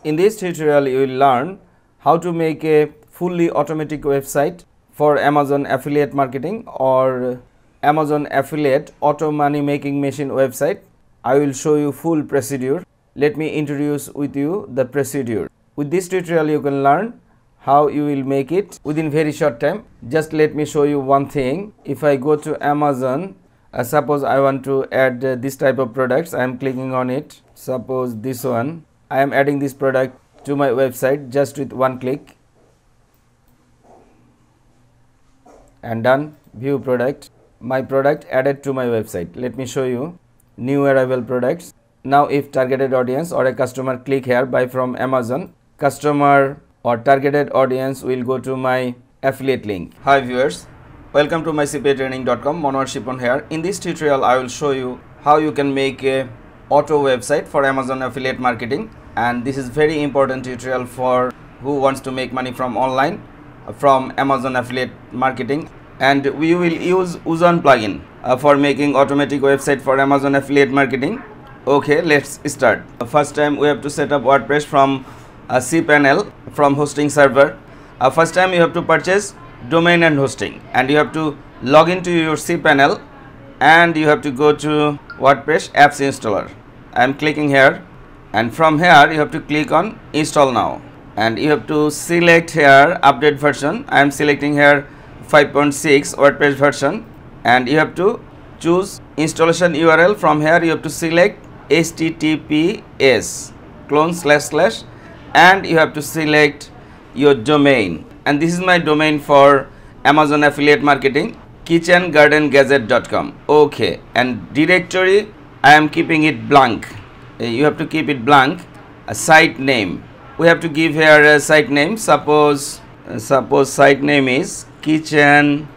In this tutorial, you will learn how to make a fully automatic website for Amazon affiliate marketing or Amazon affiliate auto money making machine website. I will show you full procedure. Let me introduce with you the procedure. With this tutorial, you can learn how you will make it within very short time. Just let me show you one thing. If I go to Amazon, suppose I want to add this type of products, I am clicking on it. Suppose this one, I am adding this product to my website just with one click and done. View product, my product added to my website. Let me show you new arrival products. Now if targeted audience or a customer click here, buy from Amazon, customer or targeted audience will go to my affiliate link. Hi viewers, welcome to mycpatraining.com. Monwar Shipon here. In this tutorial, I will show you how you can make a auto website for Amazon affiliate marketing, and this is very important tutorial for who wants to make money from online from Amazon affiliate marketing. And we will use Uzon plugin for making automatic website for Amazon affiliate marketing. Okay, let's start. First time we have to set up WordPress from cPanel from hosting server. First time you have to purchase domain and hosting, and you have to log into your cPanel and you have to go to WordPress apps installer. I am clicking here, and from here you have to click on install now, and you have to select here update version. I am selecting here 5.6 WordPress version, and you have to choose installation URL. From here you have to select https :/ and you have to select your domain, and this is my domain for Amazon affiliate marketing, kitchengardengadget.com. okay, and directory I am keeping it blank. You have to keep it blank. A site name, we have to give here a site name. Suppose site name is Kitchen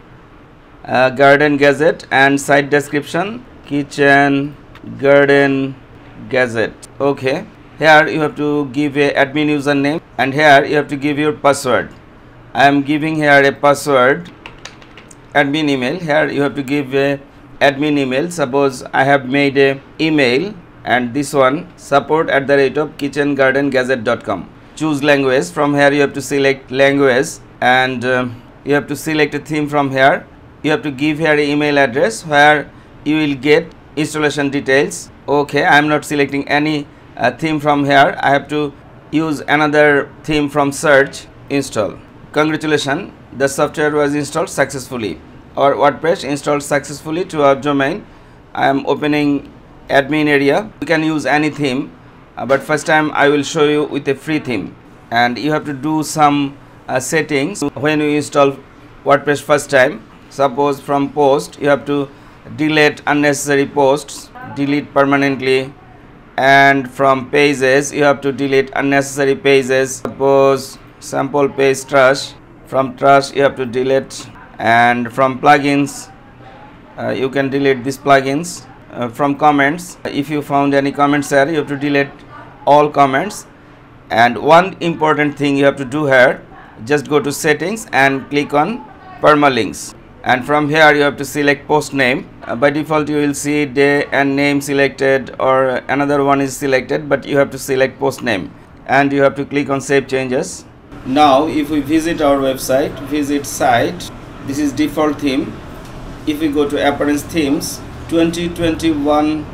Garden Gadget, and site description Kitchen Garden Gadget. Okay, here you have to give a admin username, and here you have to give your password. I am giving here a password. Admin email, here you have to give a admin email. Suppose I have made a email, and this one support@kitchengardengadget.com. choose language. From here you have to select language, and you have to select a theme. From here you have to give here an email address where you will get installation details. Okay, I am not selecting any theme from here. I have to use another theme from search. Install. Congratulations, the software was installed successfully, or WordPress installed successfully to our domain. I am opening admin area. You can use any theme, but first time I will show you with a free theme, and you have to do some settings when you install WordPress first time. Suppose from post you have to delete unnecessary posts, delete permanently, and from pages you have to delete unnecessary pages. Suppose sample page trash, from trash you have to delete, and from plugins you can delete these plugins. From comments, if you found any comments here, you have to delete all comments. And one important thing you have to do here, just go to settings and click on permalinks, and from here you have to select post name. By default you will see day and name selected, or another one is selected, but you have to select post name, and you have to click on save changes. Now if we visit our website, visit site, this is default theme. If we go to appearance themes, 2021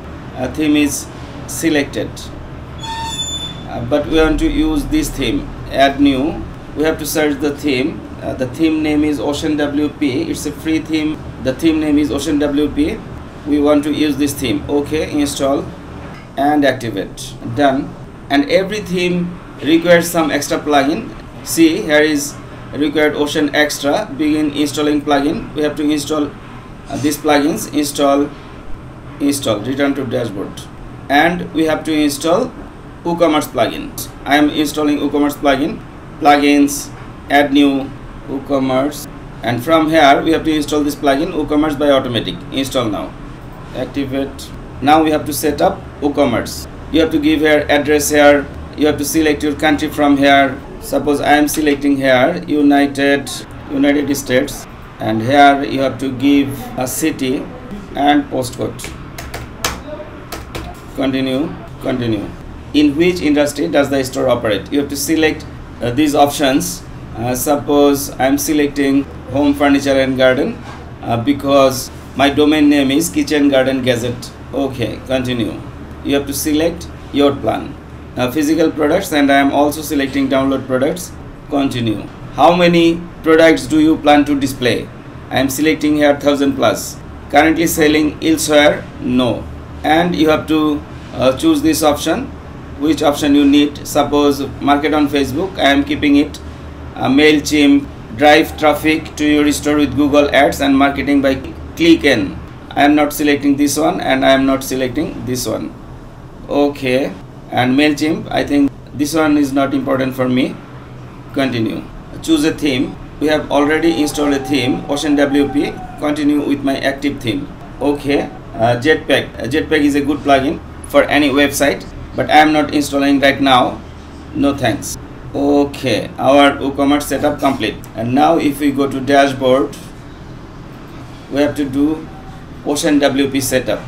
theme is selected, but we want to use this theme. Add new, we have to search the theme. The theme name is Ocean WP. It's a free theme. The theme name is Ocean WP. We want to use this theme. Okay, install and activate. Done. And every theme requires some extra plugin. See, here is required Ocean Extra. Begin installing plugin. We have to install these plugins. Install, return to dashboard, and we have to install WooCommerce plugin. I am installing WooCommerce plugin. Plugins, add new, WooCommerce, and from here we have to install this plugin WooCommerce by automatic. Install now, activate. Now we have to set up WooCommerce. You have to give here address. Here you have to select your country. From here, suppose I am selecting here United States, and here you have to give a city and postcode. Continue. in which industry does the store operate. You have to select these options. Suppose I am selecting home furniture and garden because my domain name is kitchen garden gadget. Okay, continue. You have to select your plan. Physical products, and I am also selecting download products. Continue. How many products do you plan to display? I am selecting here 1000 plus. Currently selling elsewhere? No. And you have to choose this option, which option you need. Suppose market on Facebook, I am keeping it. MailChimp, drive traffic to your store with Google Ads and marketing by ClickN. I am not selecting this one, and I am not selecting this one. Okay, and MailChimp, I think this one is not important for me. Continue. Choose a theme. We have already installed a theme, OceanWP. Continue with my active theme. Okay, Jetpack. Jetpack is a good plugin for any website, but I am not installing right now. No thanks. Okay, our WooCommerce setup complete. And now if we go to dashboard, we have to do OceanWP setup.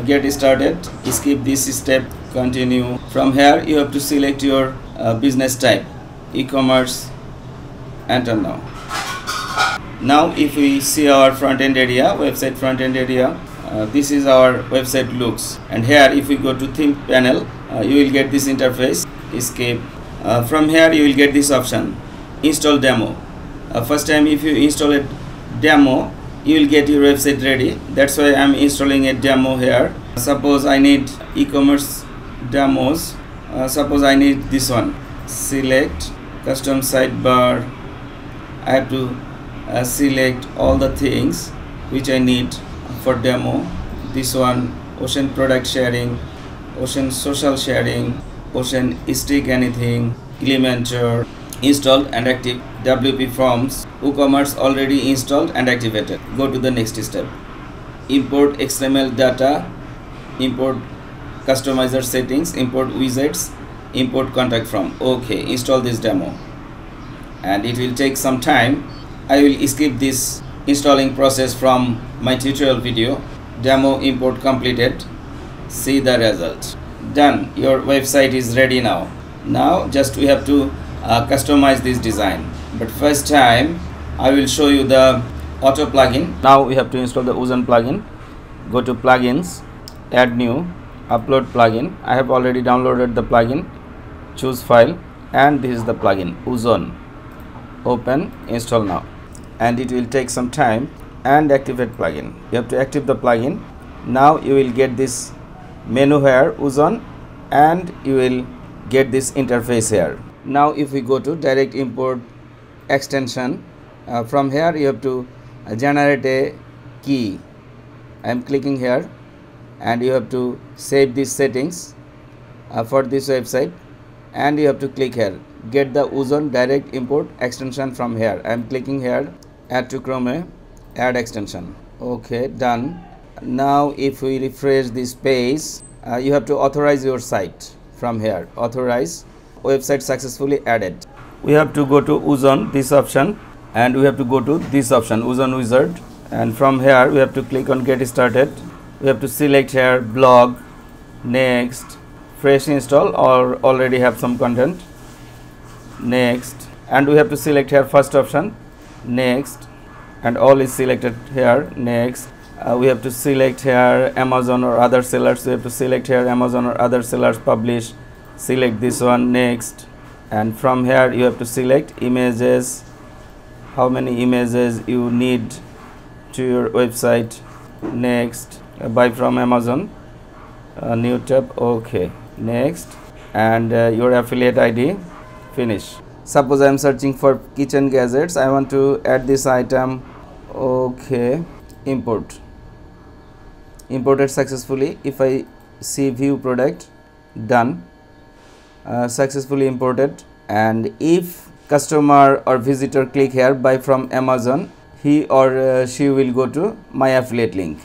Get started. Skip this step. Continue. From here you have to select your business type, e-commerce. Enter now. Now if we see our front end area, website front end area, this is our website looks. And here if we go to theme panel, you will get this interface. Escape. From here you will get this option, install demo. First time if you install a demo, you will get your website ready. That's why I am installing a demo here. Suppose I need e-commerce demos. Suppose I need this one. Select custom sidebar. I have to select all the things which I need for demo. This one, Ocean product sharing, Ocean social sharing, Ocean stick anything, Elementor, installed and active, WP forms, WooCommerce already installed and activated. Go to the next step. Import XML data, import customizer settings, import widgets, import contact form. Okay, install this demo. And it will take some time. I will skip this installing process from my tutorial video. Demo import completed. See the result. Done. Your website is ready now. Now just we have to customize this design. But first time I will show you the auto plugin. Now we have to install the Oozone plugin. Go to plugins, add new, upload plugin. I have already downloaded the plugin. Choose file, and this is the plugin Oozone. Open, install now, and it will take some time. And activate plugin. You have to activate the plugin. Now you will get this menu here, Oozone, and you will get this interface here. Now if we go to direct import extension, from here you have to generate a key. I am clicking here, and you have to save these settings for this website, and you have to click here, get the Oozone direct import extension from here. I am clicking here, add to Chrome, add extension. Okay, done. Now if we refresh this page, you have to authorize your site. From here, authorize, website successfully added. We have to go to Oozone, this option, and we have to go to this option, Oozone wizard, and from here we have to click on get started. We have to select here blog, next, fresh install or already have some content, next, and we have to select here first option, next, and all is selected here, next. We have to select here Amazon or other sellers. We have to select here Amazon or other sellers, publish, select this one, next, and from here you have to select images, how many images you need to your website, next, buy from Amazon, new tab, okay, next, and your affiliate ID, finish. Suppose I am searching for kitchen gadgets, I want to add this item, okay, import, imported successfully. If I see view product, done, successfully imported. And if customer or visitor click here buy from Amazon, he or she will go to my affiliate link,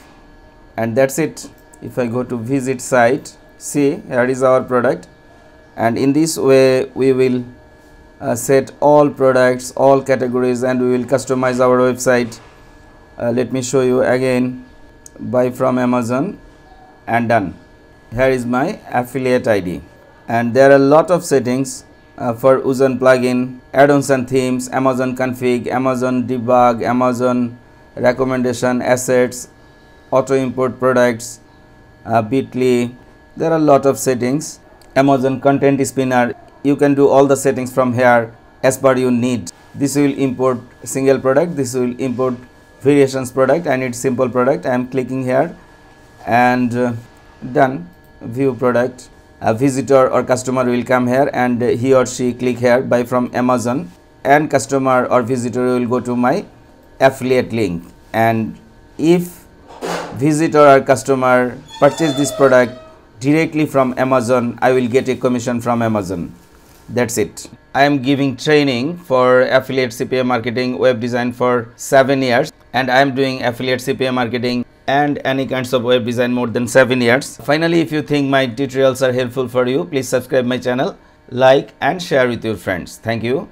and that's it. If I go to visit site, see here is our product, and in this way we will set all products, all categories, and we will customize our website. Let me show you again, buy from Amazon, and done. Here is my affiliate ID. and there are a lot of settings for Ozoon plugin, add-ons and themes, Amazon config, Amazon debug, Amazon recommendation, assets, auto import products, Bitly. There are a lot of settings. Amazon content spinner, you can do all the settings from here as per your need. This will import single product, this will import variations product, and it's simple product. I am clicking here and done. View product. A visitor or customer will come here and he or she click here buy from Amazon, and customer or visitor will go to my affiliate link, and if visitor or customer purchase this product directly from Amazon, I will get a commission from Amazon. That's it. I am giving training for affiliate CPA marketing, web design for 7 years, and I am doing affiliate CPA marketing and any kinds of web design more than 7 years. Finally, if you think my tutorials are helpful for you, please subscribe my channel, like and share with your friends. Thank you.